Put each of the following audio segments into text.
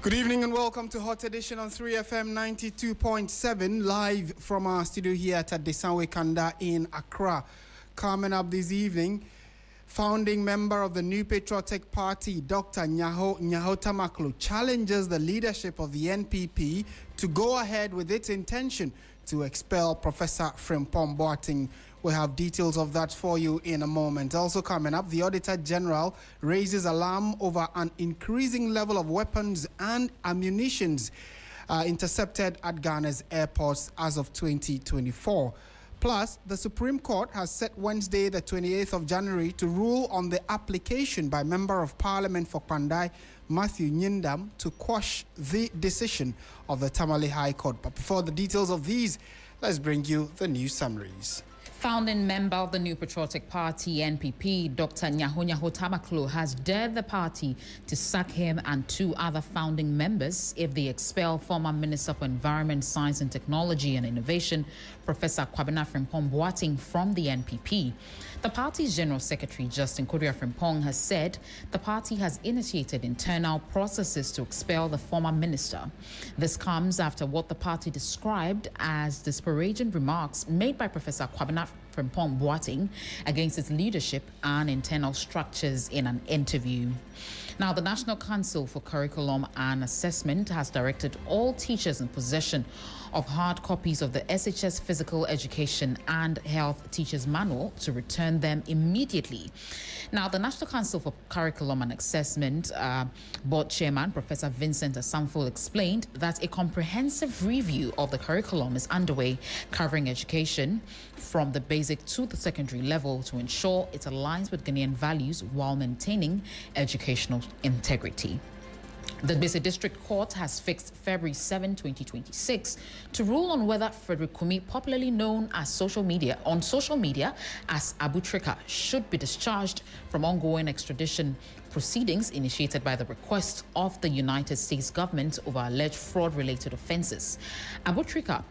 Good evening and welcome to Hot Edition on 3FM 92.7, live from our studio here at Desanwe Kanda in Accra. Coming up this evening, founding member of the New Patriotic Party, Dr. Nyaho Tamaklo, challenges the leadership of the NPP to go ahead with its intention to expel Professor Frimpong Boateng. We'll have details of that for you in a moment. Also coming up, the Auditor General raises alarm over an increasing level of weapons and ammunitions intercepted at Ghana's airports as of 2024. Plus, the Supreme Court has set Wednesday, the 28th of January, to rule on the application by Member of Parliament for Kwandai, Matthew Nyindam, to quash the decision of the Tamale High Court. But before the details of these, let's bring you the news summaries. Founding member of the New Patriotic Party, NPP, Dr. Nyaho Tamaklo, has dared the party to sack him and two other founding members if they expel former Minister for Environment, Science and Technology and Innovation, Professor Frimpong Boateng, from the NPP. The party's General Secretary, Justin Frimpong, has said the party has initiated internal processes to expel the former minister. This comes after what the party described as disparaging remarks made by Professor Frimpong Boateng against its leadership and internal structures in an interview. Now, the National Council for Curriculum and Assessment has directed all teachers in possession of hard copies of the SHS Physical Education and Health Teachers Manual to return them immediately. Now, the National Council for Curriculum and Assessment Board Chairman, Professor Vincent Asamfo, explained that a comprehensive review of the curriculum is underway, covering education from the basic to the secondary level to ensure it aligns with Ghanaian values while maintaining educational integrity. The Bese District Court has fixed February 7, 2026 to rule on whether Frederick Kumi, popularly known as social media as Abu Trika, should be discharged from ongoing extradition proceedings initiated by the request of the United States government over alleged fraud-related offenses. Abu Trika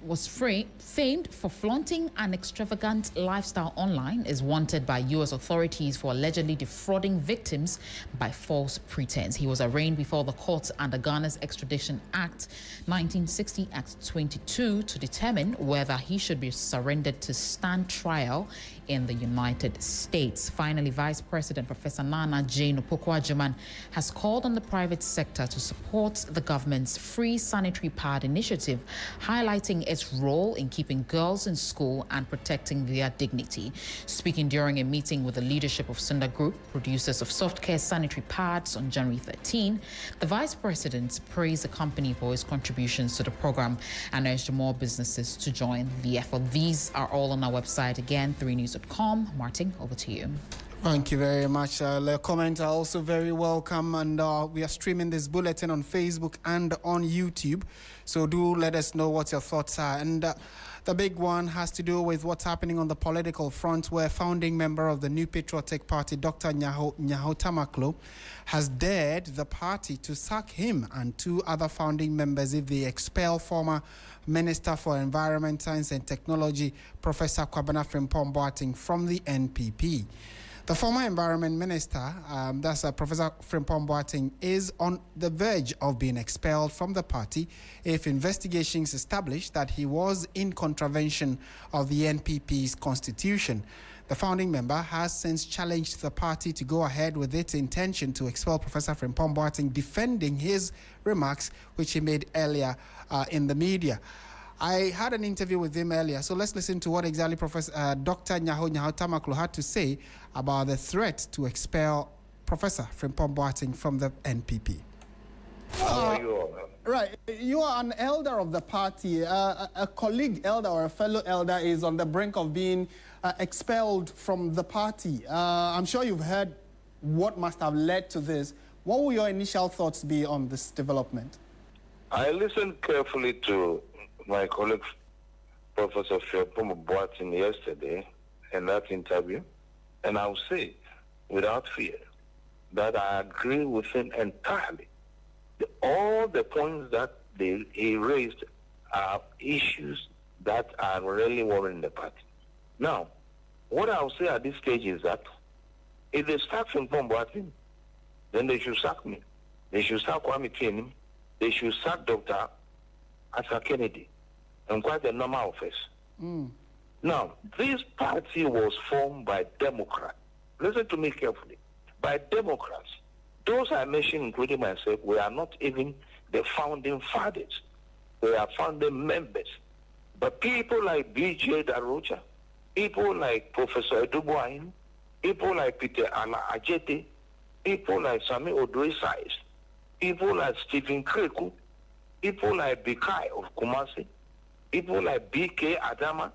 was famed for flaunting an extravagant lifestyle online, is wanted by U.S. authorities for allegedly defrauding victims by false pretense. He was arraigned before the court under Ghana's Extradition Act 1960 Act 22 to determine whether he should be surrendered to stand trial in the United States. Finally, Vice President Professor Nana Jane Opoku-Agyeman has called on the private sector to support the government's free sanitary pad initiative, highlighting its role in keeping girls in school and protecting their dignity. Speaking during a meeting with the leadership of Sunda Group, producers of softcare sanitary pads, on January 13, the Vice President praised the company for its contributions to the program and urged more businesses to join the effort. These are all on our website again, 3news.com. Martin, over to you. Thank you very much. The comments are also very welcome, and we are streaming this bulletin on Facebook and on YouTube. So do let us know what your thoughts are. And the big one has to do with what's happening on the political front, where founding member of the New Patriotic Party, Dr. Nyaho Tamaklo, has dared the party to sack him and two other founding members if they expel former Minister for Environment, Science and Technology, Professor Frimpong Boateng, from the NPP. The former Environment Minister, Professor Frimpong Boateng, is on the verge of being expelled from the party if investigations establish that he was in contravention of the NPP's constitution. The founding member has since challenged the party to go ahead with its intention to expel Professor Frimpong Boateng, defending his remarks which he made earlier in the media. I had an interview with him earlier, so let's listen to what exactly Dr. Nyaho Tamaklo had to say about the threat to expel Professor Frimpong Boateng from the NPP. Right, you are an elder of the party. A colleague elder or a fellow elder is on the brink of being expelled from the party. I'm sure you've heard what must have led to this. What will your initial thoughts be on this development? I listened carefully to my colleague, Professor Frimpong Boateng, yesterday in that interview, and I'll say, without fear, that I agree with him entirely. All the points that he raised are issues that are really worrying the party. Now, what I'll say at this stage is that if they sack Frimpong Boateng, then they should sack me. They should sack Kwame King. They should sack Dr. Asa Kennedy and quite a number of us. Now, this party was formed by Democrats. Listen to me carefully. By Democrats. Those I mentioned, including myself, we are not even the founding fathers. We are founding members. But people like B.J. Darocha, people like Professor Eduboahin, people like Peter Ala Ajete, people like Sami Odoi-Sais, people like Stephen Kreku, people like Bikai of Kumasi, people like B.K. Adama,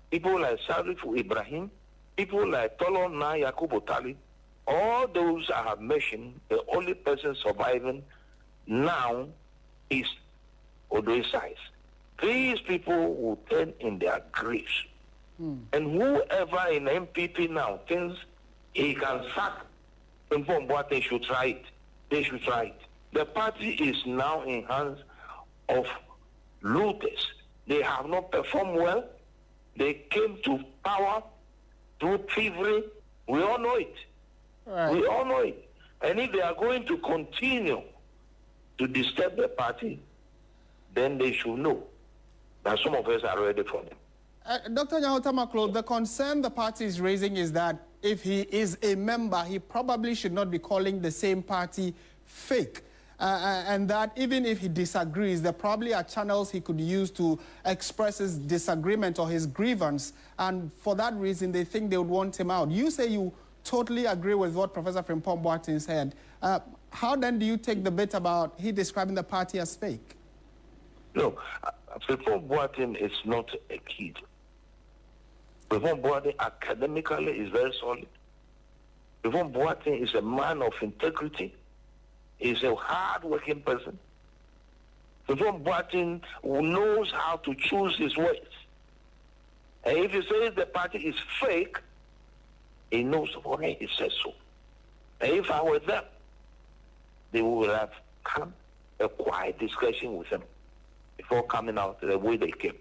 people like Sarifu Ibrahim, people like Tolona Yakubu Tali, all those I have mentioned, the only person surviving now is Odoi-Sais. These people will turn in their graves. And whoever in MPP now thinks he can sack Mpomboa, they should try it. They should try it. The party is now in hands of looters. They have not performed well. They came to power through thievery. We all know it. Right. We all know it. And if they are going to continue to disturb the party, then they should know that some of us are ready for them. Dr. Nyaho-Tamaklo, the concern the party is raising is that if he is a member, he probably should not be calling the same party fake. And that even if he disagrees, there probably are channels he could use to express his disagreement or his grievance. And for that reason, they think they would want him out. You say you totally agree with what Professor Frimpong Boateng said. How then do you take the bit about he describing the party as fake? No, Frimpong Boateng is not a kid. Frimpong Boateng academically is very solid. Frimpong Boateng is a man of integrity. He's a hard-working person. Frimpong Boateng knows how to choose his words. And if he says the party is fake, he knows why he says so. And if I were them, they would have come a quiet discussion with him before coming out the way they came.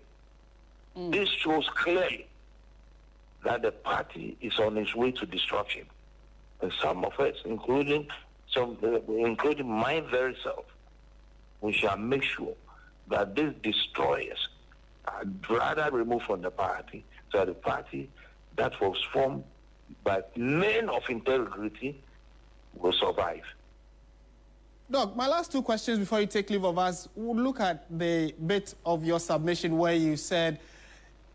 This shows clearly that the party is on its way to destruction. And some of us, including my very self, we shall make sure that these destroyers are rather removed from the party, so the party that was formed by men of integrity will survive. Doc, my last two questions before you take leave of us. We'll look at the bit of your submission where you said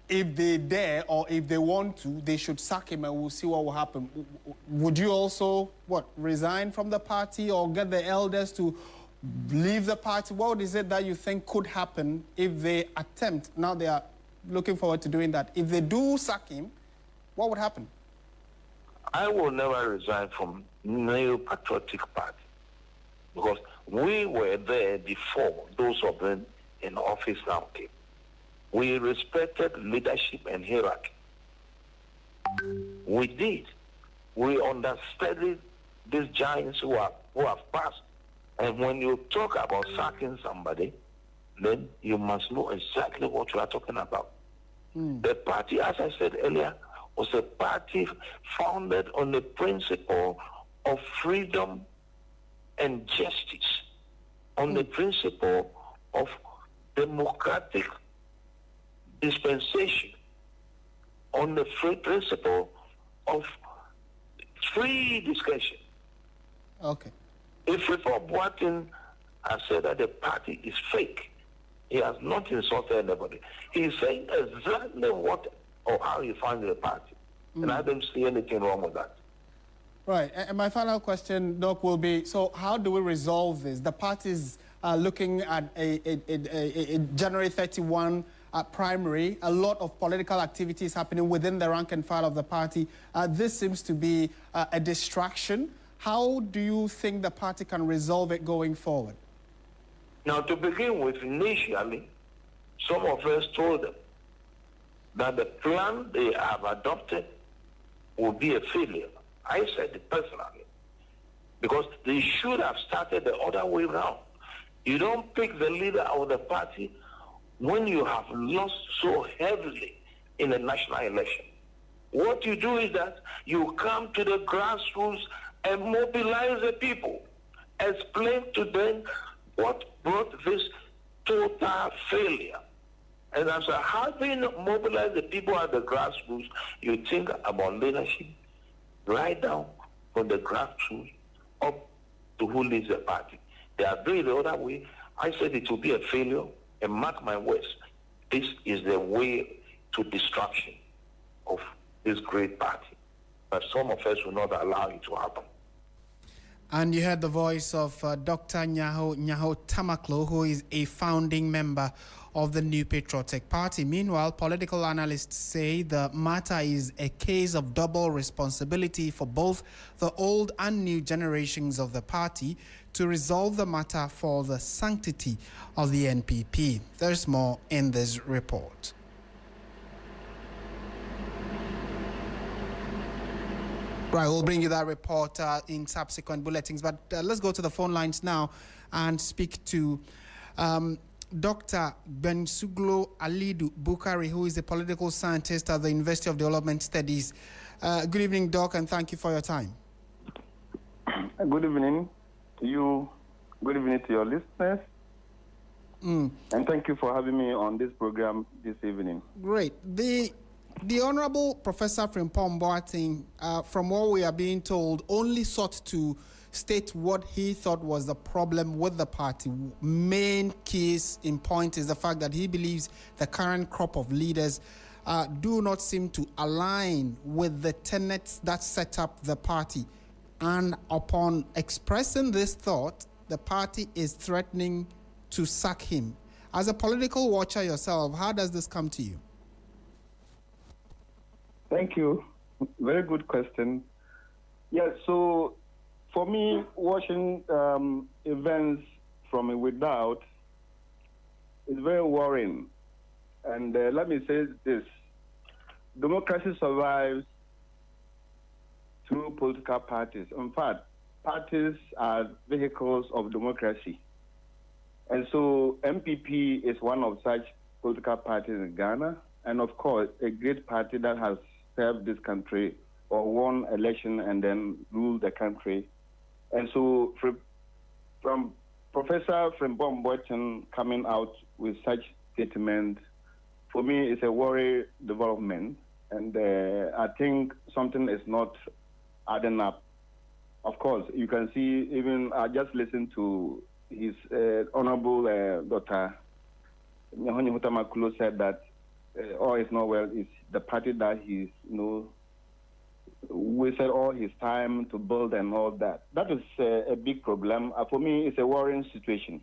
if they dare or if they want to, they should sack him and we'll see what will happen. Would you also, resign from the party or get the elders to leave the party? What is it that you think could happen if they attempt? Now they are looking forward to doing that. If they do sack him, what would happen? I will never resign from Neo-Patriotic Party because we were there before those of them in office now came. We respected leadership and hierarchy. We did. We understudied these giants who have passed. And when you talk about sacking somebody, then you must know exactly what you are talking about. The party, as I said earlier, was a party founded on the principle of freedom and justice, on the principle of democratic dispensation, on the free principle of free discussion. Okay. If Frimpong Boateng has said that the party is fake, he has not insulted anybody. He's saying exactly what or how he finds the party. And I don't see anything wrong with that. Right. And my final question, Doc, will be, so how do we resolve this? The parties are looking at a January 31 primary, a lot of political activities happening within the rank and file of the party. This seems to be a distraction. How do you think the party can resolve it going forward? Now, to begin with, initially, some of us told them that the plan they have adopted will be a failure. I said it personally, because they should have started the other way around. You don't pick the leader of the party when you have lost so heavily in a national election. What you do is that you come to the grassroots and mobilize the people explain to them what brought this total failure. And as a having mobilized the people at the grassroots, you think about leadership right down from the grassroots up to who leads the party. They are doing the other way. I said it will be a failure, and mark my words, this is the way to destruction of this great party. But some of us will not allow it to happen. And you heard the voice of Dr. Nyaho Tamaklo, who is a founding member of the New Patriotic Party. Meanwhile, political analysts say the matter is a case of double responsibility for both the old and new generations of the party to resolve the matter for the sanctity of the NPP. There's more in this report. Right, we'll bring you that report in subsequent bulletins. But let's go to the phone lines now and speak to Dr. Bensuglo Alidu Bukari, who is a political scientist at the University of Development Studies. Good evening, Doc, and thank you for your time. Good evening to you. Good evening to your listeners. And thank you for having me on this program this evening. Great. The Honorable Professor Frimpong Boateng, from what we are being told, only sought to state what he thought was the problem with the party. Main case in point is the fact that he believes the current crop of leaders do not seem to align with the tenets that set up the party. And upon expressing this thought, the party is threatening to sack him. As a political watcher yourself, how does this come to you? Thank you. Very good question. Yeah, so for me, watching events from a without is very worrying. And let me say this. Democracy survives through political parties. In fact, parties are vehicles of democracy. And so MPP is one of such political parties in Ghana. And of course, a great party that has served this country or won election and then ruled the country. And so from Professor Frimpong Boateng coming out with such statement, for me, it's a worry development. And I think something is not adding up. Of course, you can see, even I just listened to his Honorable Dr. Nyaho said that all is not well. It's the party that he's, wasted all his time to build and all that. That is a big problem. For me, it's a worrying situation.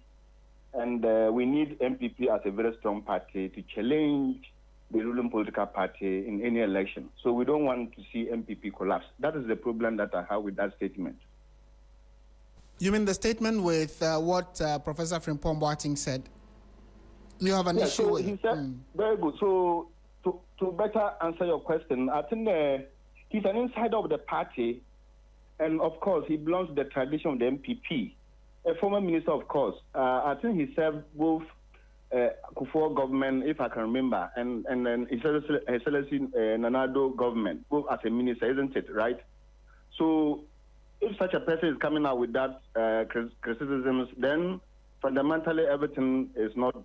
And we need MPP as a very strong party to challenge the ruling political party in any election. So we don't want to see MPP collapse. That is the problem that I have with that statement. You mean the statement with what Professor Frimpong Boateng said? You have an issue so with he said, very good. So to better answer your question, I think he's an insider of the party, and of course he belongs to the tradition of the MPP. A former minister, of course. I think he served both Kufuor government, if I can remember, and then His Excellency Nanado government, both as a minister, isn't it, right? So if such a person is coming out with that criticisms, then fundamentally everything is not,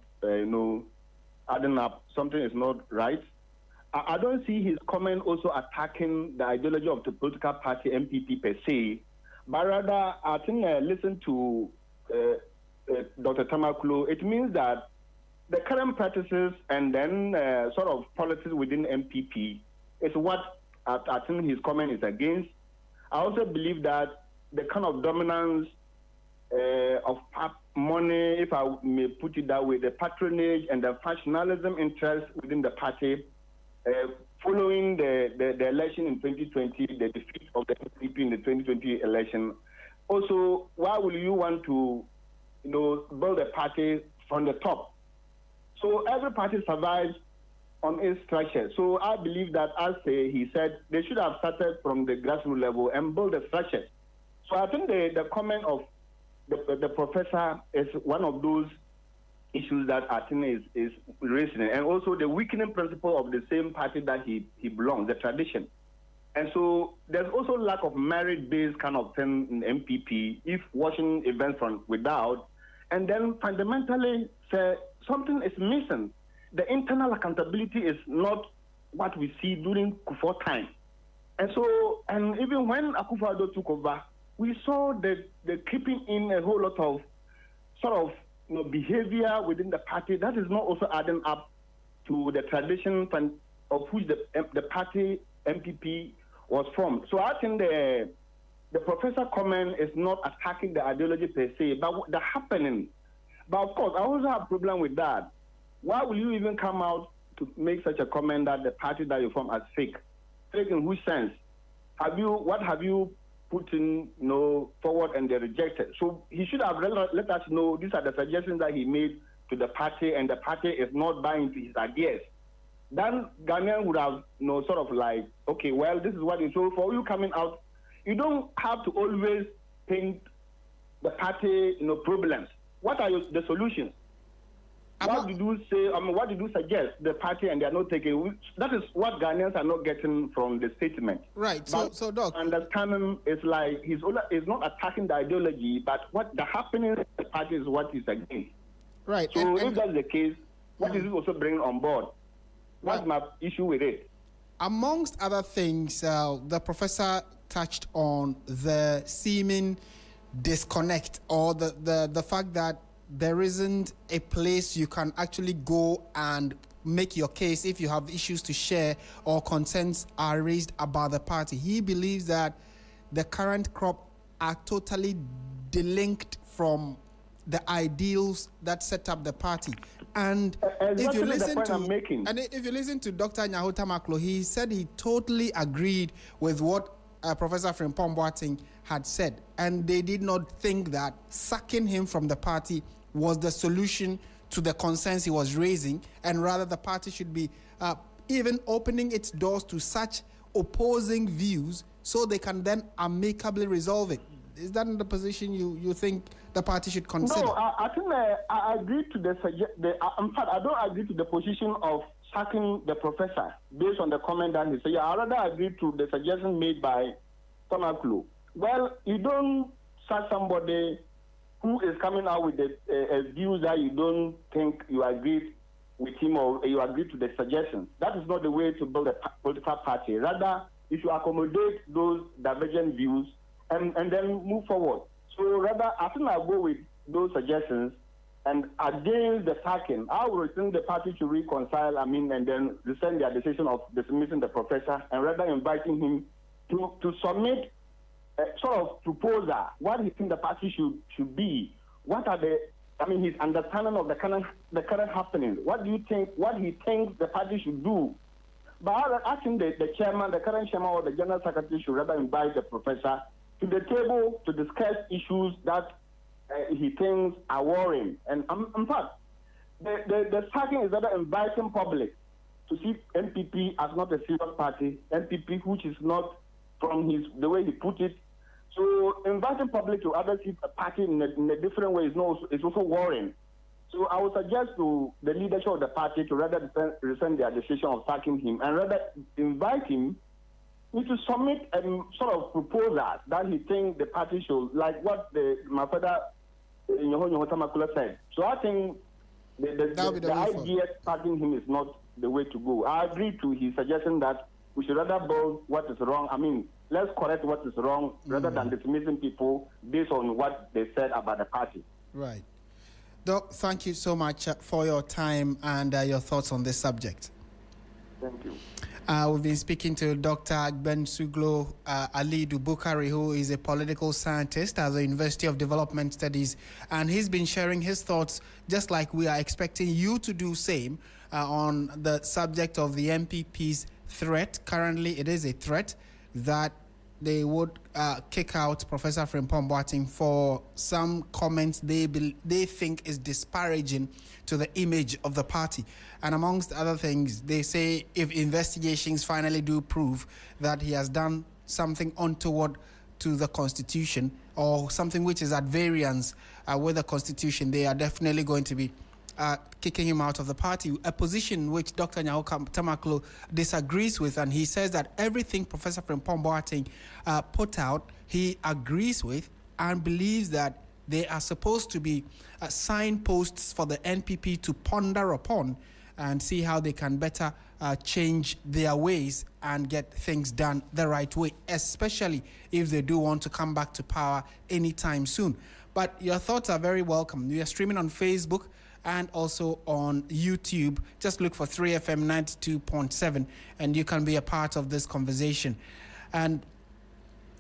adding up. Something is not right. I don't see his comment also attacking the ideology of the political party MPP per se, but rather I think listen to Dr. Tamaklo. It means that the current practices and then sort of politics within MPP is what I think his comment is against. I also believe that the kind of dominance of money, if I may put it that way, the patronage and the factionalism interest within the party, following the election in 2020, the defeat of the NPP in the 2020 election. Also, why will you want to, build a party from the top? So every party survives on its structure. So I believe that, as he said, they should have started from the grassroots level and build the structure. So I think the comment of the professor is one of those issues that I think is raising, and also the weakening principle of the same party that he belongs, the tradition. And so there's also lack of merit-based kind of thing in MPP if watching events from without. And then fundamentally, something is missing. The internal accountability is not what we see during Kufuor time. And so, and even when Akufo-Addo took over, we saw the keeping in a whole lot of sort of behavior within the party that is not also adding up to the tradition of which the party MPP was formed. So I think the professor comment is not attacking the ideology per se, but the happening. But of course, I also have a problem with that. Why will you even come out to make such a comment that the party that you form as fake? Fake in which sense? What have you put in forward and they rejected? So he should have let us know these are the suggestions that he made to the party, and the party is not buying into his ideas. Then Ghanaian would have sort of like, okay, well, this is what it is. So for you coming out, you don't have to always paint the party problems. What are the solutions? What did you say? What did you suggest the party and they are not taking? That is what Ghanaians are not getting from the statement. Right. So Doc, understanding is like he's not attacking the ideology, but what the happening in the party is what he's against. Right. So if that's the case, what is it also bringing on board? What's my issue with it? Amongst other things, the professor touched on the seeming disconnect or the fact that there isn't a place you can actually go and make your case if you have issues to share or concerns are raised about the party. He believes that the current crop are totally delinked from the ideals that set up the party. And if you listen to Dr. Nyaho Tamaklo, he said he totally agreed with what Professor Frimpong Boateng had said, and they did not think that sacking him from the party was the solution to the concerns he was raising, and rather the party should be even opening its doors to such opposing views so they can then amicably resolve it. Is that the position you think the party should consider? No, I think I agree to in fact, I don't agree to the position of sacking the professor based on the comment that he said. Yeah, I rather agree to the suggestion made by Tamaklo. Well, you don't sack somebody who is coming out with a view that you don't think you agree with him or you agree to the suggestions. That is not the way to build a political party. Rather, you should accommodate those divergent views and then move forward. So rather, I think I'll go with those suggestions, and against the sacking, I would think the party should reconcile, and then rescind their decision of dismissing the professor, and rather inviting him to submit a sort of proposal, what he thinks the party should be. What are his understanding of the current happening. What do you think, what he thinks the party should do? But I think the chairman, the current chairman or the general secretary should rather invite the professor to the table to discuss issues that he thinks are worrying. And in fact, the sacking is rather inviting public to see MPP as not a serious party, MPP which is not from the way he put it. So inviting public to other see a party in a different way is also worrying. So I would suggest to the leadership of the party to rather rescind their decision of sacking him and rather invite him to submit a sort of proposal that he thinks the party should, like what my father Nyaho Tamaklo said. So I think the idea of sacking him is not the way to go. I agree to his suggestion that we should rather build what is wrong. Let's correct what is wrong rather than dismissing people based on what they said about the party. Right. Doc, thank you so much for your time and your thoughts on this subject. Thank you. We've been speaking to Dr. Agbensuglo Asiedu-Dartey, who is a political scientist at the University of Development Studies, and he's been sharing his thoughts, just like we are expecting you to do same, on the subject of the MPP's threat. Currently, it is a threat that they would kick out Professor Frimpong Boateng for some comments they think is disparaging to the image of the party. And amongst other things, they say if investigations finally do prove that he has done something untoward to the Constitution or something which is at variance with the Constitution, they are definitely going to be kicking him out of the party, a position which Dr. Nyaho Tamaklo disagrees with, and he says that everything Professor Frimpong Boateng put out, he agrees with and believes that they are supposed to be signposts for the NPP to ponder upon and see how they can better change their ways and get things done the right way, especially if they do want to come back to power anytime soon. But your thoughts are very welcome. We are streaming on Facebook and also on YouTube. Just look for 3FM 92.7 and you can be a part of this conversation. And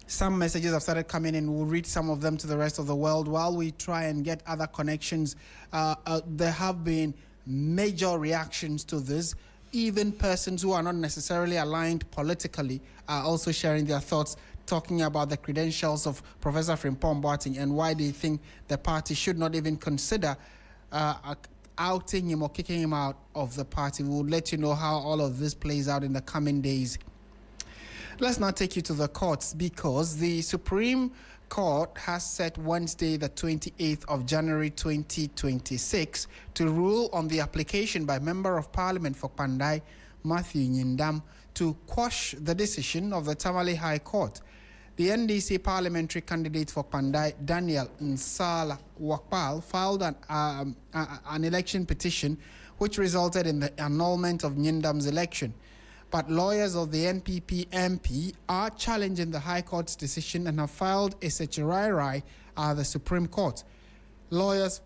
some messages have started coming in. We'll read some of them to the rest of the world while we try and get other connections. There have been major reactions to this. Even persons who are not necessarily aligned politically are also sharing their thoughts, talking about the credentials of Professor Frimpong Boateng and why they think the party should not even consider outing him or kicking him out of the party. We'll let you know how all of this plays out in the coming days. Let's now take you to the courts, because the Supreme Court has set Wednesday, the 28th of January 2026, to rule on the application by Member of Parliament for Pandai, Matthew Nyindam, to quash the decision of the Tamale High Court. The NDC parliamentary candidate for Pandai, Daniel Nsala Wakpal, filed an election petition which resulted in the annulment of Nyindam's election. But lawyers of the NPP MP are challenging the High Court's decision and have filed a certiorari at the Supreme Court. Lawyers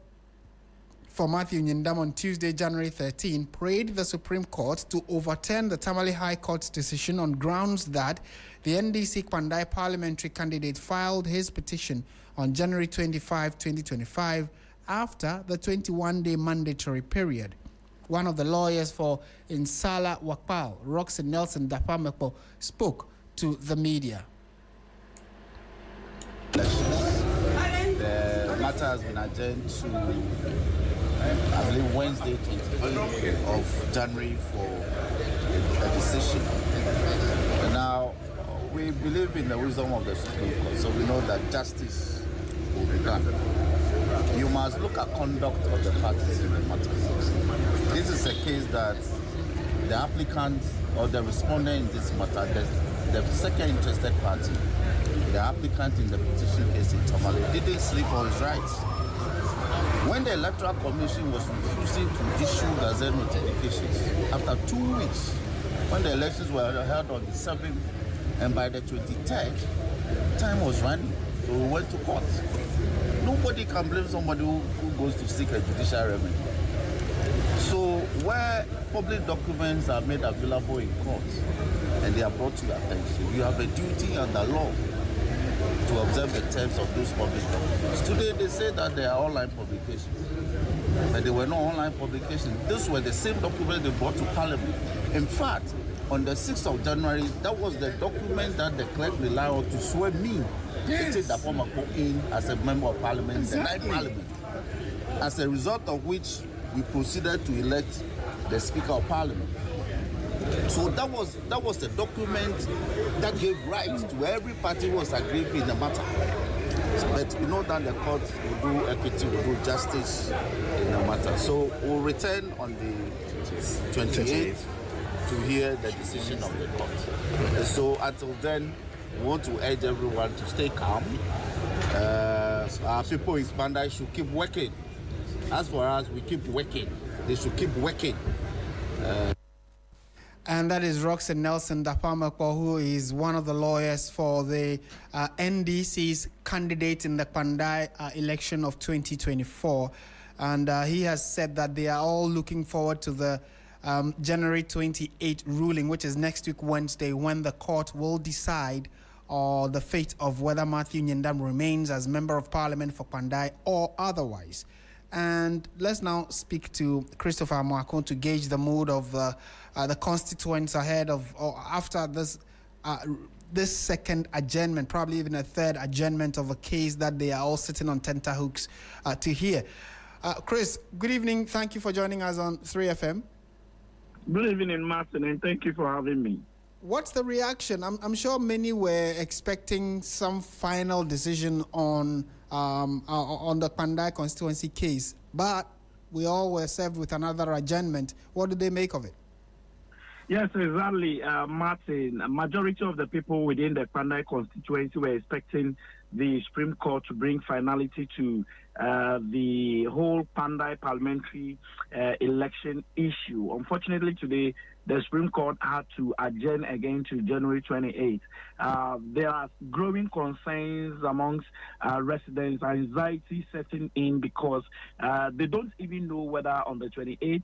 for Matthew Nyindam on Tuesday, January 13, prayed the Supreme Court to overturn the Tamale High Court's decision on grounds that the NDC Pandai parliamentary candidate filed his petition on January 25, 2025, after the 21-day mandatory period. One of the lawyers for Nsala Wakpal, Roxanne Nelson Dapamepo, spoke to the media. The matter has been adjourned to, I believe, Wednesday, 28th of January for a decision. And now, we believe in the wisdom of the Supreme Court, so we know that justice will be done. You must look at conduct of the parties in the matter. This is a case that the applicant or the respondent in this matter, the second interested party, the applicant in the petition case in Tamale, didn't sleep on his rights. When the Electoral Commission was refusing to issue gazette notifications after 2 weeks, when the elections were held on the 7th, and by the 23rd, time was running, so we went to court. Nobody can blame somebody who goes to seek a judicial remedy. So where public documents are made available in court and they are brought to your attention, you have a duty under law to observe the terms of those public documents. Today they say that they are online publications, but they were not online publications. Those were the same documents they brought to Parliament. In fact, on the 6th of January, that was the document that the clerk relied on to swear me, in as a member of Parliament, the ninth Parliament. As a result of which, we proceeded to elect the Speaker of Parliament. So that was the document that gave rise to every party who was aggrieved in the matter. But we know that the court will do equity, will do justice in the matter. So we'll return on the 28th to hear the decision of the court. So until then, we want to urge everyone to stay calm. Our people in Pandai should keep working. As for us, we keep working. They should keep working. And that is Roxanne Nelson Dapamepo, who is one of the lawyers for the NDC's candidate in the Pandai election of 2024. And he has said that they are all looking forward to the January 28 ruling, which is next week Wednesday, when the court will decide the fate of whether Matthew Nyindam remains as Member of Parliament for Pandai or otherwise. And let's now speak to Christopher Amoakon to gauge the mood of the constituents ahead of or after this second adjournment, probably even a third adjournment of a case that they are all sitting on tenterhooks to hear. Chris, good evening. Thank you for joining us on 3FM. Good evening, Martin, and thank you for having me. What's the reaction? I'm sure many were expecting some final decision on the Pandai constituency case, but we all were served with another adjournment. What did they make of it? Yes, exactly, Martin. A majority of the people within the Pandai constituency were expecting the Supreme Court to bring finality to the whole Pandai parliamentary election issue. Unfortunately, today, the Supreme Court had to adjourn again to January 28th. There are growing concerns amongst residents, anxiety setting in because they don't even know whether on the 28th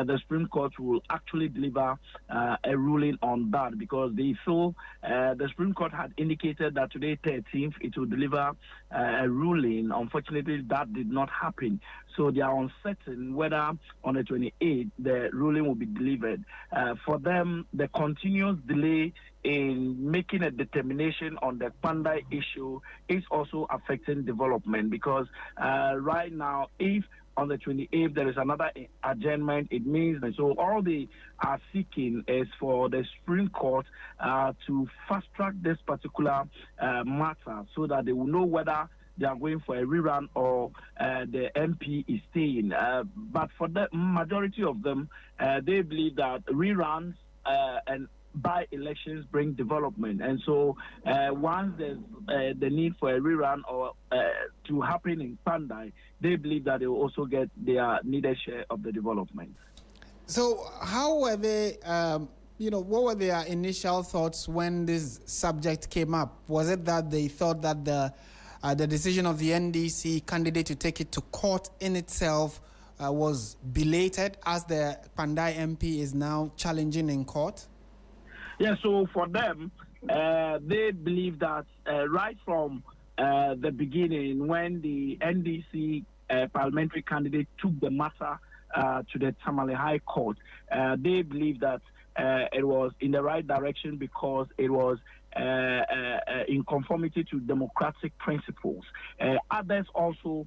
the Supreme Court will actually deliver a ruling on that, because they feel the Supreme Court had indicated that today, 13th, it will deliver a ruling. Unfortunately, that did not happen. So they are uncertain whether on the 28th the ruling will be delivered. For them, the continuous delay in making a determination on the Pandai issue is also affecting development, because right now, if on the 28th there is another adjournment, it means that so all they are seeking is for the Supreme Court to fast track this particular matter so that they will know whether they are going for a rerun or the MP is staying. But for the majority of them, they believe that reruns and by-elections bring development. And so once there's the need for a rerun or to happen in Pandai, they believe that they will also get their needed share of the development. So how were they, what were their initial thoughts when this subject came up? Was it that they thought that the decision of the NDC candidate to take it to court in itself was belated, as the Pandai MP is now challenging in court? Yeah, so for them, they believe that right from the beginning, when the NDC parliamentary candidate took the matter to the Tamale High Court, they believe that it was in the right direction because it was in conformity to democratic principles. Others also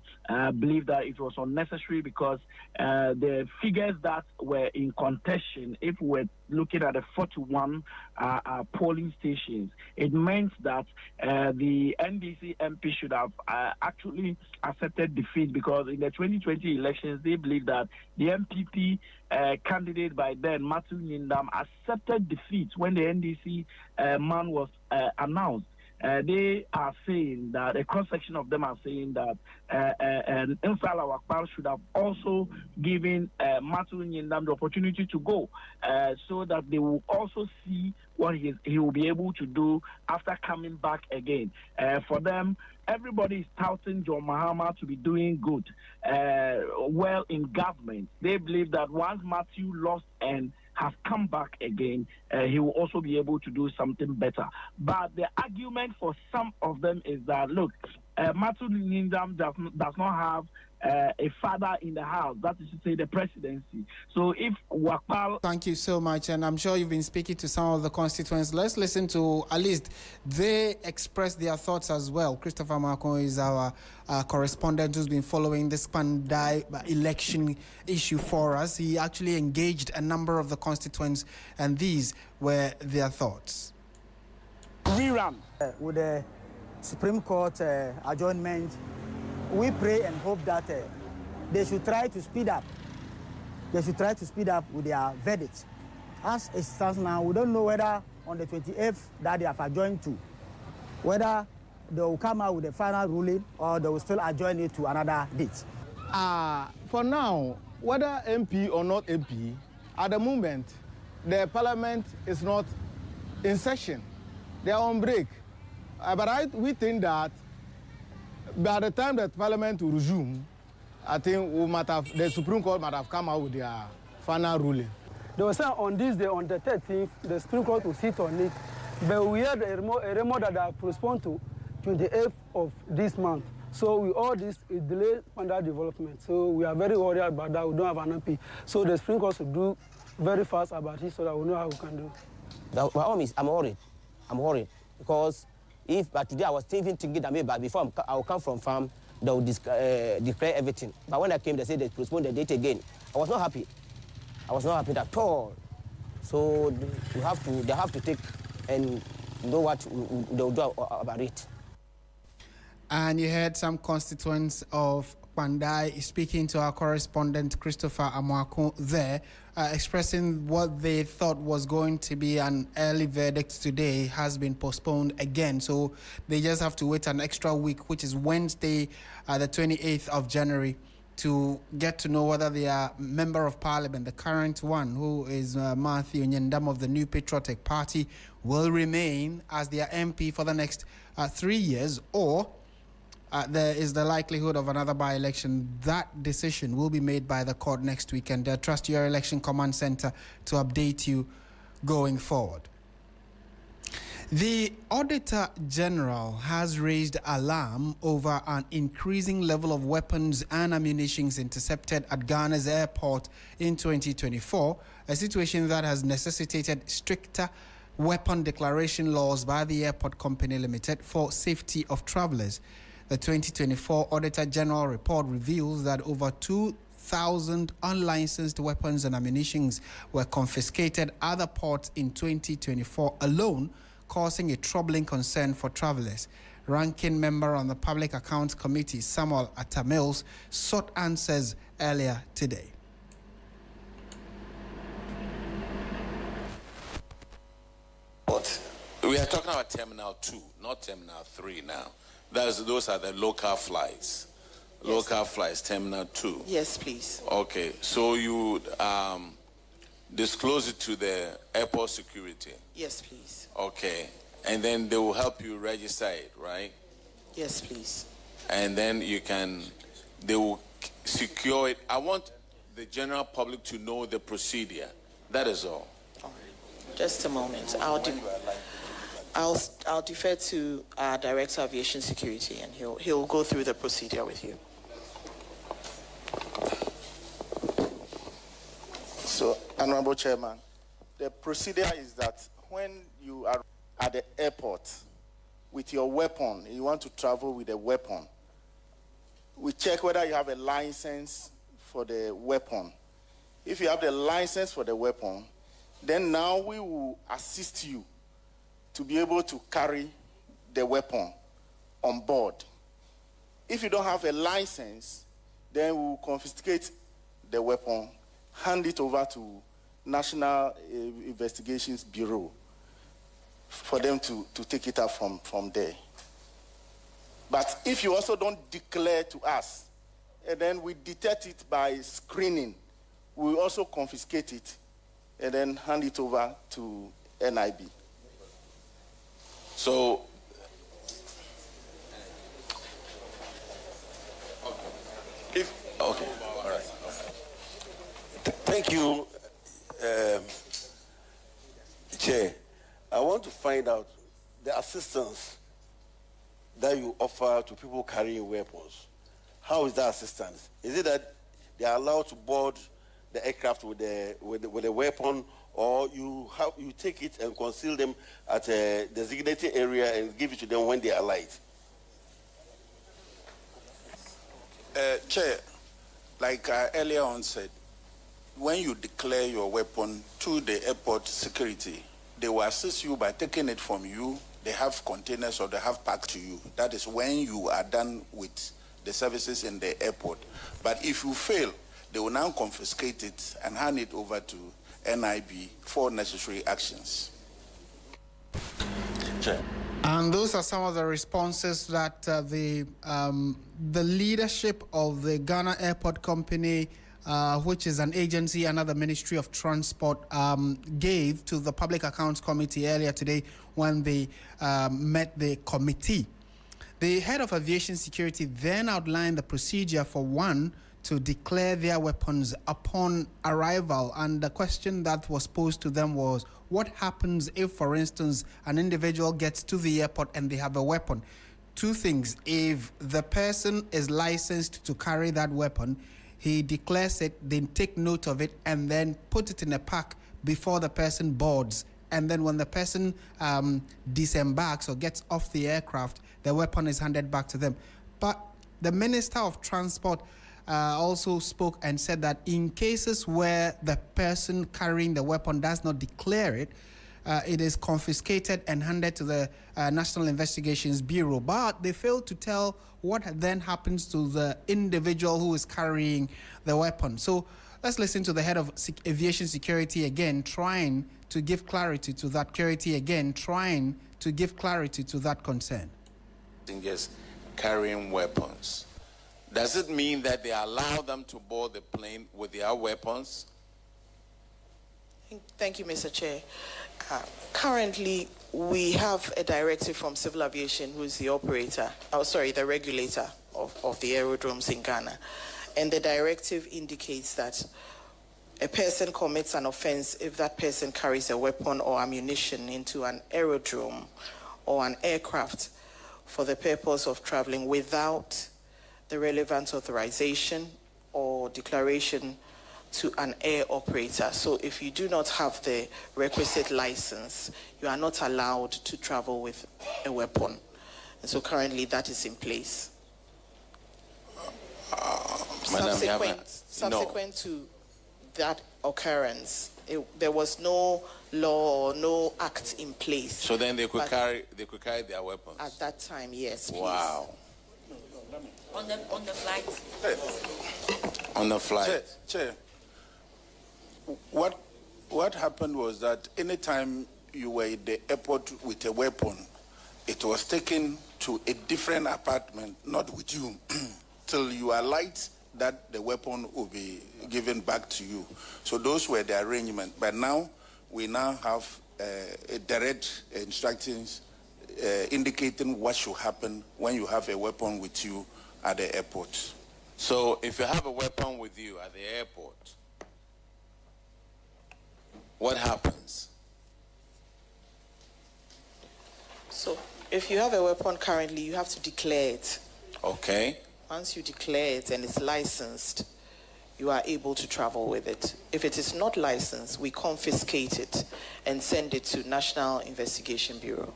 believe that it was unnecessary because the figures that were in contention, if we're looking at the 41 polling stations, it meant that the NDC MP should have actually accepted defeat, because in the 2020 elections, they believe that the MPP candidate by then, Martin Asiedu-Dartey, accepted defeat when the NDC man was announced. They are saying that a cross-section of them are saying that Infala Wakpal should have also given Martin Asiedu-Dartey the opportunity to go, so that they will also see what he will be able to do after coming back again. For them, everybody is touting John Mahama to be doing good, well in government. They believe that once Matthew lost and has come back again, he will also be able to do something better. But the argument for some of them is that, look, Martin Asiedu-Dartey does not have a father in the house, that is to say the presidency. So if Wakpal... Thank you so much, and I'm sure you've been speaking to some of the constituents. Let's listen to, at least they express their thoughts as well. Christopher Marco is our correspondent who's been following this Pandai election issue for us. He actually engaged a number of the constituents, and these were their thoughts. Rerun with the Supreme Court adjournment, we pray and hope that they should try to speed up. They should try to speed up with their verdict. As it stands now, we don't know whether on the 28th that they have adjourned to, whether they will come out with a final ruling or they will still adjourn it to another date. For now, whether MP or not MP, at the moment, the parliament is not in session. They are on break. But we think that by the time that Parliament will resume, I think the Supreme Court might have come out with their final ruling. They were saying on this day, on the 13th, the Supreme Court will sit on it. But we had a remote that have postponed to 28th of this month. So with all this, it delayed under development. So we are very worried about that. We don't have an MP. So the Supreme Court should do very fast about it so that we know how we can do. I'm worried. I'm worried because but today I was thinking that maybe before I will come from farm, they will declare everything. But when I came, they said they postponed the date again. I was not happy. I was not happy at all. So they have to take and know what they'll do about it. And you heard some constituents of Bandai speaking to our correspondent Christopher Amwako there, expressing what they thought was going to be an early verdict today has been postponed again. So they just have to wait an extra week, which is Wednesday, the 28th of January, to get to know whether the Member of Parliament, the current one, who is Matthew Nyendam of the New Patriotic Party, will remain as their MP for the next 3 years, or there is the likelihood of another by-election. That decision will be made by the court next week, and trust your election command center to update you going forward. The Auditor General has raised alarm over an increasing level of weapons and ammunition intercepted at Ghana's airport in 2024, a situation that has necessitated stricter weapon declaration laws by the Airport Company Limited for safety of travelers. The 2024 Auditor General report reveals that over 2,000 unlicensed weapons and ammunition were confiscated at the port in 2024 alone, causing a troubling concern for travelers. Ranking member on the Public Accounts Committee, Samuel Atamils, sought answers earlier today. We are talking about Terminal 2, not Terminal 3 now. Those are the local flights. Yes. Local flights, Terminal 2. Yes, please. Okay, so you disclose it to the airport security? Yes, please. Okay, and then they will help you register it, right? Yes, please. And then they will secure it. I want the general public to know the procedure. That is all. All right. Just a moment. I'll defer to our Director of Aviation Security, and he'll go through the procedure with you. So, Honorable Chairman, the procedure is that when you are at the airport with your weapon, you want to travel with a weapon, we check whether you have a license for the weapon. If you have the license for the weapon, then now we will assist you to be able to carry the weapon on board. If you don't have a license, then we will confiscate the weapon, hand it over to National Investigations Bureau for them to take it up from there. But if you also don't declare to us, and then we detect it by screening, we will also confiscate it and then hand it over to NIB. So, okay, all right. Thank you, Chair. I want to find out the assistance that you offer to people carrying weapons. How is that assistance? Is it that they are allowed to board the aircraft with a weapon, or you take it and conceal them at a designated area and give it to them when they are light? Chair, like I earlier on said, when you declare your weapon to the airport security, they will assist you by taking it from you. They have containers or they have packed to you. That is when you are done with the services in the airport. But if you fail, they will now confiscate it and hand it over to NIB for necessary actions. Chair. And those are some of the responses that the leadership of the Ghana Airport Company, which is an agency under the Ministry of Transport, gave to the Public Accounts Committee earlier today when they met the committee. The head of aviation security then outlined the procedure for one to declare their weapons upon arrival, and the question that was posed to them was, what happens if, for instance, an individual gets to the airport and they have a weapon? Two things: if the person is licensed to carry that weapon, he declares it, then take note of it, and then put it in a pack before the person boards. And then when the person disembarks or gets off the aircraft, the weapon is handed back to them. But the Minister of Transport also spoke and said that in cases where the person carrying the weapon does not declare it, it is confiscated and handed to the National Investigations Bureau. But they failed to tell what then happens to the individual who is carrying the weapon. So let's listen to the head of aviation security again, trying to give clarity to that concern. Just carrying weapons. Does it mean that they allow them to board the plane with their weapons? Thank you, Mr. Chair. Currently, we have a directive from Civil Aviation, who is the the regulator of the aerodromes in Ghana. And the directive indicates that a person commits an offense if that person carries a weapon or ammunition into an aerodrome or an aircraft for the purpose of traveling without the relevant authorization or declaration to an air operator. So if you do not have the requisite license, you are not allowed to travel with a weapon. And so currently that is in place. Subsequent to that occurrence, there was no law or no act in place. So then they could carry their weapons? At that time, yes, please. Wow. On the flight? On the flight. Chair, what happened was that anytime you were in the airport with a weapon, it was taken to a different apartment, not with you, till you alight that the weapon will be given back to you. So those were the arrangements. But now, we now have a direct instructions indicating what should happen when you have a weapon with you at the airport. So if you have a weapon with you at the airport, what happens? So if you have a weapon currently, you have to declare it. Okay. Once you declare it and it's licensed, you are able to travel with it. If it is not licensed, we confiscate it and send it to National Investigation Bureau.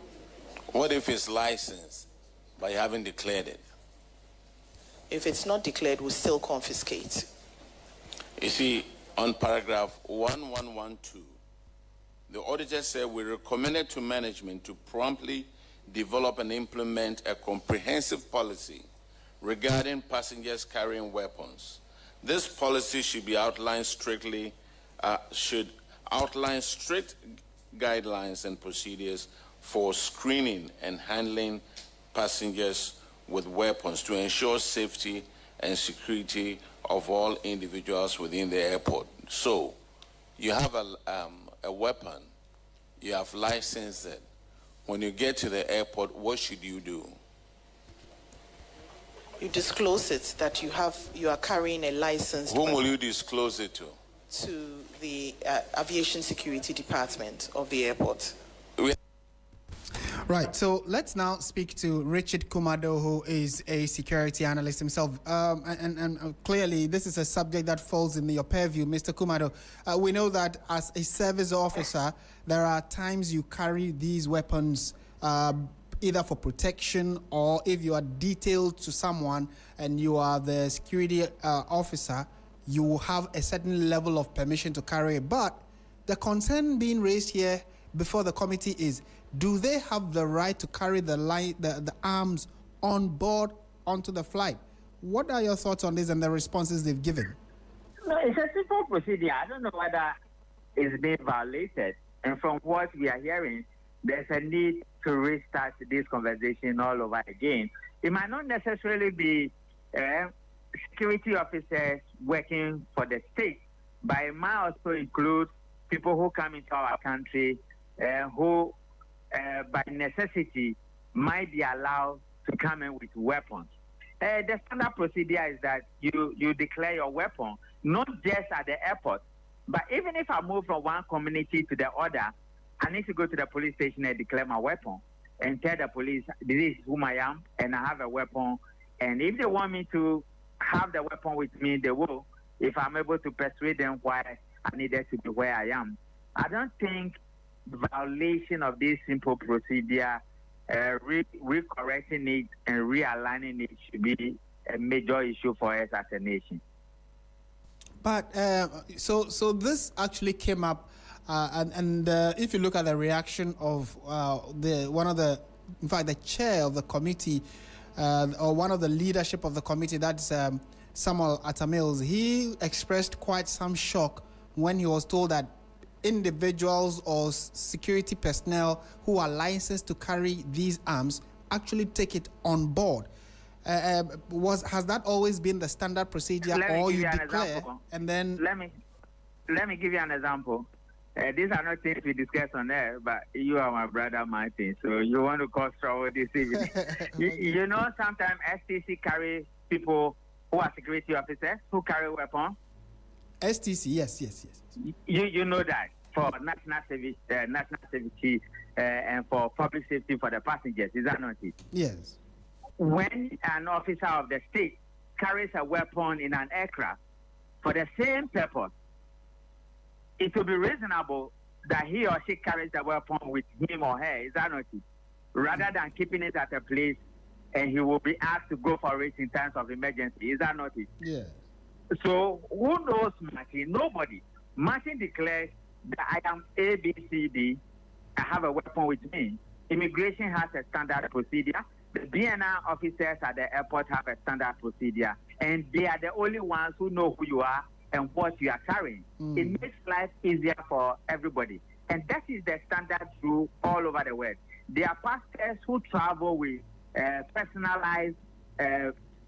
What if it's licensed, but you haven't declared it? If it's not declared, we still confiscate. You see, on paragraph 1112, the auditor said we recommended to management to promptly develop and implement a comprehensive policy regarding passengers carrying weapons. This policy should outline strict guidelines and procedures for screening and handling passengers with weapons to ensure safety and security of all individuals within the airport. So, you have a weapon, you have licensed it. When you get to the airport, what should you do? You disclose it that you are carrying a license. Whom will you disclose it to? To the Aviation Security Department of the airport. Right, so let's now speak to Richard Kumado, who is a security analyst himself. And clearly, this is a subject that falls in your purview. Mr. Kumado, we know that as a service officer, there are times you carry these weapons either for protection or if you are detailed to someone and you are the security officer, you will have a certain level of permission to carry it. But the concern being raised here before the committee is, do they have the right to carry the arms on board onto the flight? What are your thoughts on this and the responses they've given? No, it's a simple procedure. I don't know whether it's being violated. And from what we are hearing, there's a need to restart this conversation all over again. It might not necessarily be security officers working for the state, but it might also include people who come into our country who, by necessity, might be allowed to come in with weapons. The standard procedure is that you declare your weapon, not just at the airport, but even if I move from one community to the other, I need to go to the police station and declare my weapon and tell the police, this is whom I am, and I have a weapon. And if they want me to have the weapon with me, they will, if I'm able to persuade them why I needed to be where I am. I don't think violation of this simple procedure, recorrecting it and realigning it should be a major issue for us as a nation. But so this actually came up If you look at the reaction of the chair of the committee, or one of the leadership of the committee, that's Samuel Atamils, he expressed quite some shock when he was told that individuals or security personnel who are licensed to carry these arms actually take it on board. Has that always been the standard procedure, or you declare and then? Let me give you an example. These are not things we discuss on there, but you are my brother, Martin, so you want to cause trouble this evening. You know, sometimes STC carry people who are security officers who carry weapons. STC, yes. You know that for national safety and for public safety for the passengers, is that not it? Yes. When an officer of the state carries a weapon in an aircraft for the same purpose, it will be reasonable that he or she carries the weapon with him or her, is that not it? Rather than keeping it at a place and he will be asked to go for it in times of emergency, is that not it? Yeah. So who knows Martin? Nobody. Martin declares that I am ABCD, I have a weapon with me. Immigration has a standard procedure. The BNR officers at the airport have a standard procedure, and they are the only ones who know who you are and what you are carrying. It makes life easier for everybody. And that is the standard rule all over the world. There are pastors who travel with personalized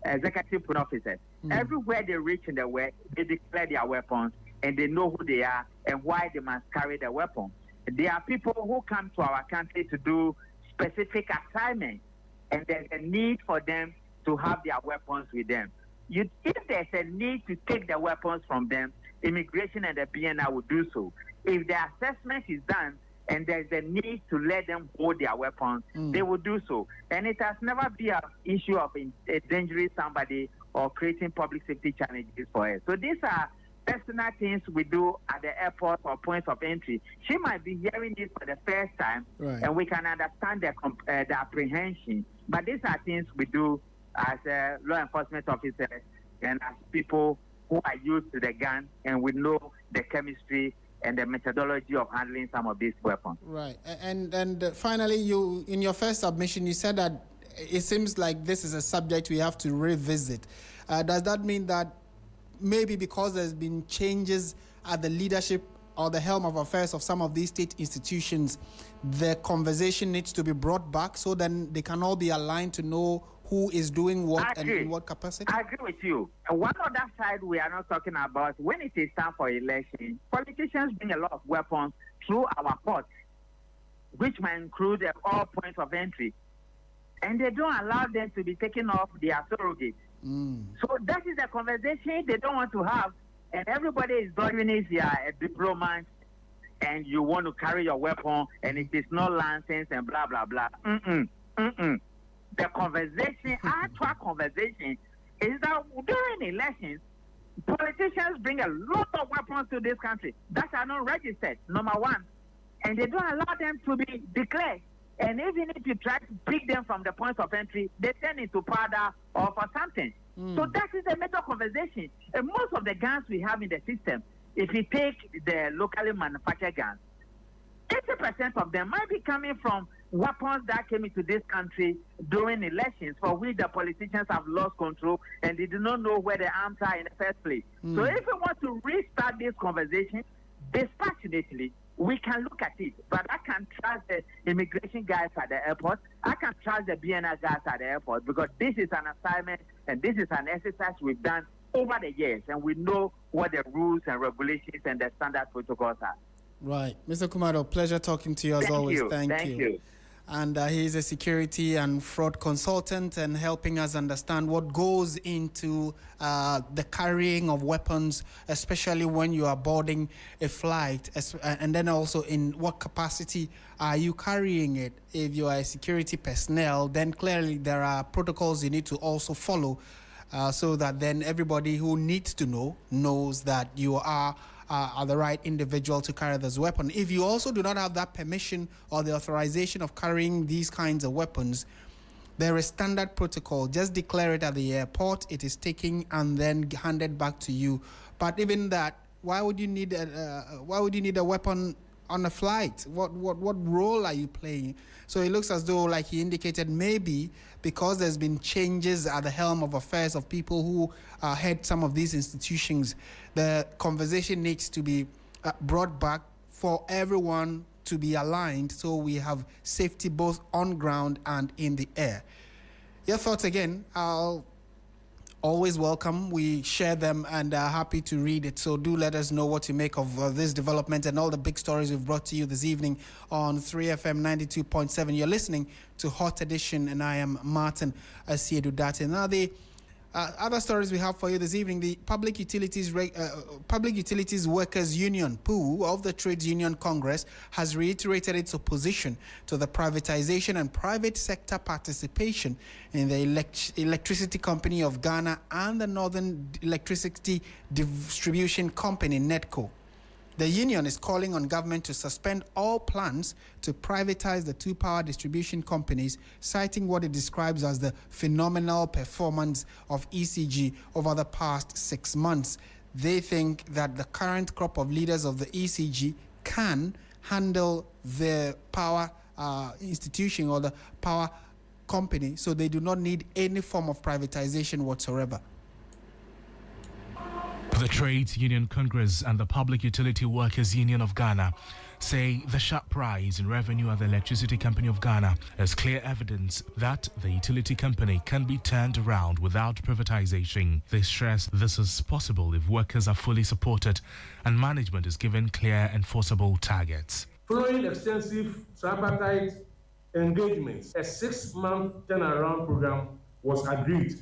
executive officers. Everywhere they reach in the world, they declare their weapons and they know who they are and why they must carry the weapon. There are people who come to our country to do specific assignments, and there's a need for them to have their weapons with them. If there's a need to take the weapons from them, immigration and the BNR will do so. If the assessment is done and there's a need to let them hold their weapons, they will do so. And it has never been an issue of endangering somebody or creating public safety challenges for us. So these are personal things we do at the airport or points of entry. She might be hearing this for the first time, and we can understand the apprehension. But these are things we do as law enforcement officers and as people who are used to the gun, and we know the chemistry and the methodology of handling some of these weapons. Right. And finally, you, in your first submission, you said that it seems like this is a subject we have to revisit. Does that mean that maybe because there's been changes at the leadership or the helm of affairs of some of these state institutions, the conversation needs to be brought back so then they can all be aligned to know who is doing what and in what capacity? I agree with you. One other side we are not talking about, when it is time for election, politicians bring a lot of weapons through our ports, which might include all points of entry, and they don't allow them to be taken off their surrogates. So that is a conversation they don't want to have, and everybody is doing it via a diplomat, and you want to carry your weapon, and it is not licensed and blah, blah, blah. The conversation, actual conversation, is that during elections, politicians bring a lot of weapons to this country that are not registered, number one, and they don't allow them to be declared. And even if you try to pick them from the points of entry, they turn into powder or for something. So that is a major conversation. And most of the guns we have in the system, if you take the locally manufactured guns, 80% of them might be coming from weapons that came into this country during elections, for which the politicians have lost control and they do not know where the arms are in the first place. So if we want to restart this conversation, dispassionately, we can look at it. But I can trust the immigration guys at the airport. I can trust the BNR guys at the airport, because this is an assignment and this is an exercise we've done over the years, and we know what the rules and regulations and the standard protocols are. Right. Mr. Kumado, pleasure talking to you as always. Thank you. And he's a security and fraud consultant and helping us understand what goes into the carrying of weapons, especially when you are boarding a flight, and then also in what capacity are you carrying it. If you are a security personnel, then clearly there are protocols you need to also follow so that then everybody who needs to know knows that you are the right individual to carry this weapon. If you also do not have that permission or the authorization of carrying these kinds of weapons, there is standard protocol. Just declare it at the airport. It is taken and then handed back to you. But even that, why would you need a weapon on a flight? What role are you playing? So it looks as though, like he indicated, maybe because there's been changes at the helm of affairs of people who head some of these institutions, the conversation needs to be brought back for everyone to be aligned, so we have safety both on ground and in the air. Your thoughts again, I'll always welcome. We share them and are happy to read it. So do let us know what you make of this development and all the big stories we've brought to you this evening on 3FM 92.7. You're listening to Hot Edition, and I am Martin Asiedu-Dartey. Now, the other stories we have for you this evening: the Public Utilities Workers Union, PU, of the Trades Union Congress has reiterated its opposition to the privatization and private sector participation in the Electricity Company of Ghana and the Northern Electricity Distribution Company, NEDCO. The union is calling on government to suspend all plans to privatize the two power distribution companies, citing what it describes as the phenomenal performance of ECG over the past 6 months. They think that the current crop of leaders of the ECG can handle the power institution or the power company, so they do not need any form of privatization whatsoever. The Trades Union Congress and the Public Utility Workers Union of Ghana say the sharp rise in revenue at the Electricity Company of Ghana is clear evidence that the utility company can be turned around without privatization. They stress this is possible if workers are fully supported and management is given clear enforceable targets. Following extensive tripartite engagements, a 6-month turnaround program was agreed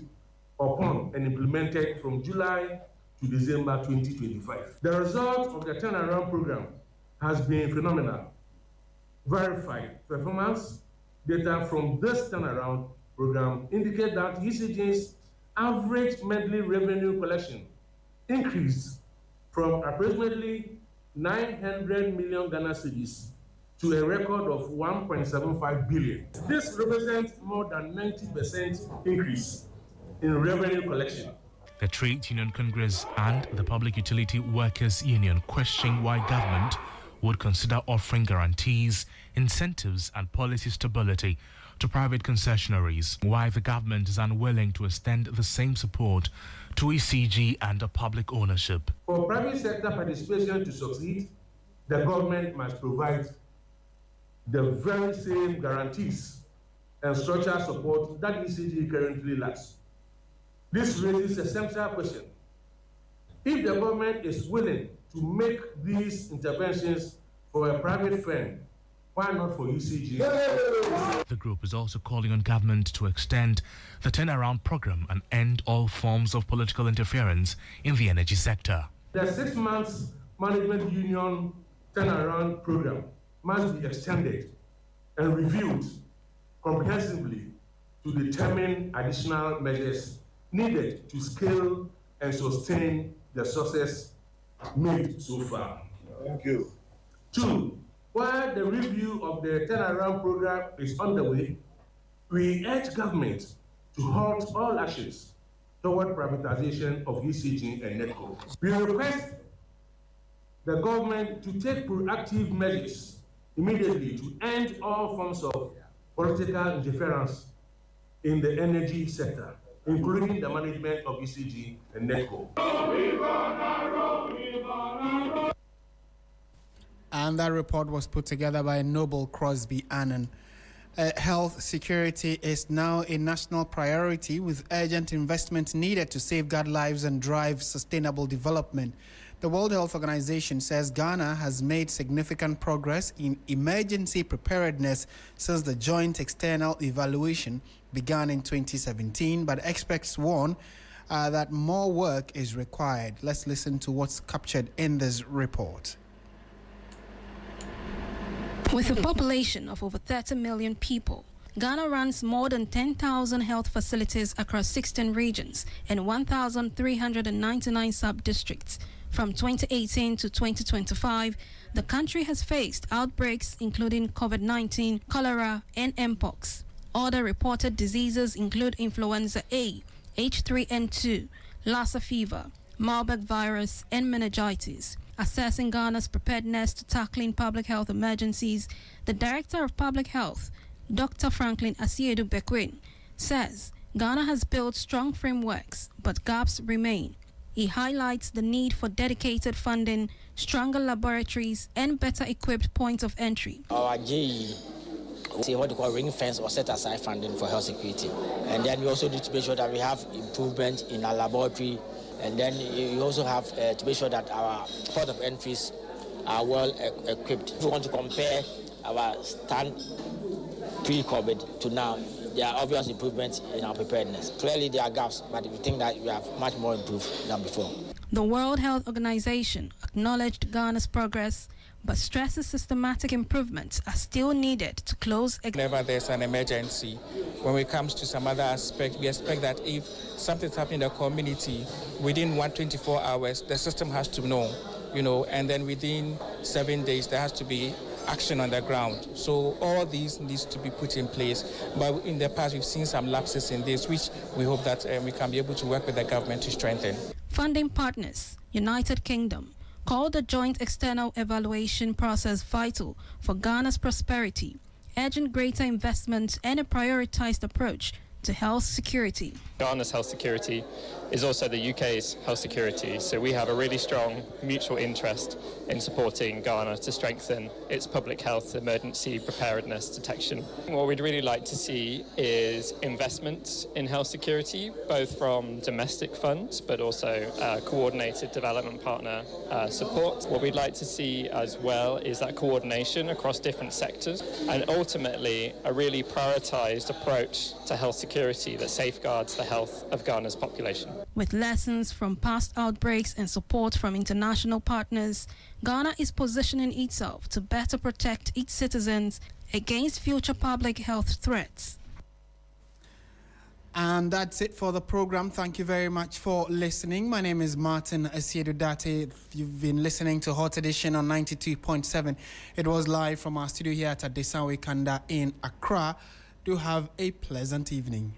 upon and implemented from July to December 2025. The result of the turnaround program has been phenomenal. Verified performance data from this turnaround program indicate that ECG's average monthly revenue collection increased from approximately 900 million Ghana cedis to a record of 1.75 billion. This represents more than 90% increase in revenue collection. The Trade Union Congress and the Public Utility Workers Union question why government would consider offering guarantees, incentives and policy stability to private concessionaries, why the government is unwilling to extend the same support to ECG under public ownership. For private sector participation to succeed, the government must provide the very same guarantees and structural support that ECG currently lacks. This raises a central question. If the government is willing to make these interventions for a private firm, why not for ECG? The group is also calling on government to extend the turnaround program and end all forms of political interference in the energy sector. The 6 months management union turnaround program must be extended and reviewed comprehensively to determine additional measures needed to scale and sustain the success made so far. Thank you. 2, while the review of the turnaround program is underway, we urge government to halt all actions toward privatization of ECG and NEDCO. We request the government to take proactive measures immediately to end all forms of political interference in the energy sector, including the management of ECG and NEDCO. And that report was put together by Noble Crosby Annan. Health security is now a national priority, with urgent investment needed to safeguard lives and drive sustainable development. The World Health Organization says Ghana has made significant progress in emergency preparedness since the joint external evaluation began in 2017, but experts warn that more work is required. Let's listen to what's captured in this report. With a population of over 30 million people, Ghana runs more than 10,000 health facilities across 16 regions and 1,399 sub-districts. From 2018 to 2025, the country has faced outbreaks including COVID-19, cholera, and Mpox. Other reported diseases include influenza A, H3N2, Lassa fever, Marburg virus, and meningitis. Assessing Ghana's preparedness to tackling public health emergencies, the Director of Public Health, Dr. Martin Asiedu-Dartey, says Ghana has built strong frameworks, but gaps remain. He highlights the need for dedicated funding, stronger laboratories, and better equipped points of entry. Our GE, what we call ring fence or set aside funding for health security. And then we also need to make sure that we have improvement in our laboratory. And then we also have to make sure that our port of entries are well equipped. If we want to compare our stand pre-COVID to now, there are obvious improvements in our preparedness. Clearly there are gaps, but we think that we have much more improved than before. The World Health Organization acknowledged Ghana's progress, but stresses systematic improvements are still needed to close. Whenever there's an emergency, when it comes to some other aspect, we expect that if something's happening in the community, within 124 hours, the system has to know, and then within 7 days, there has to be action on the ground. So all these needs to be put in place. But in the past, we've seen some lapses in this, which we hope that we can be able to work with the government to strengthen. Funding partners, United Kingdom, called the joint external evaluation process vital for Ghana's prosperity, urging greater investment and a prioritized approach to health security. Ghana's health security is also the UK's health security, so we have a really strong mutual interest in supporting Ghana to strengthen its public health emergency preparedness detection. What we'd really like to see is investment in health security, both from domestic funds but also coordinated development partner support. What we'd like to see as well is that coordination across different sectors and ultimately a really prioritised approach to health security that safeguards the health of Ghana's population. With lessons from past outbreaks and support from international partners, Ghana is positioning itself to better protect its citizens against future public health threats. And that's it for the program. Thank you very much for listening. My name is Martin Asiedu-Dartey. You've been listening to Hot Edition on 92.7. It was live from our studio here at Adesanwe Kanda in Accra. Do have a pleasant evening.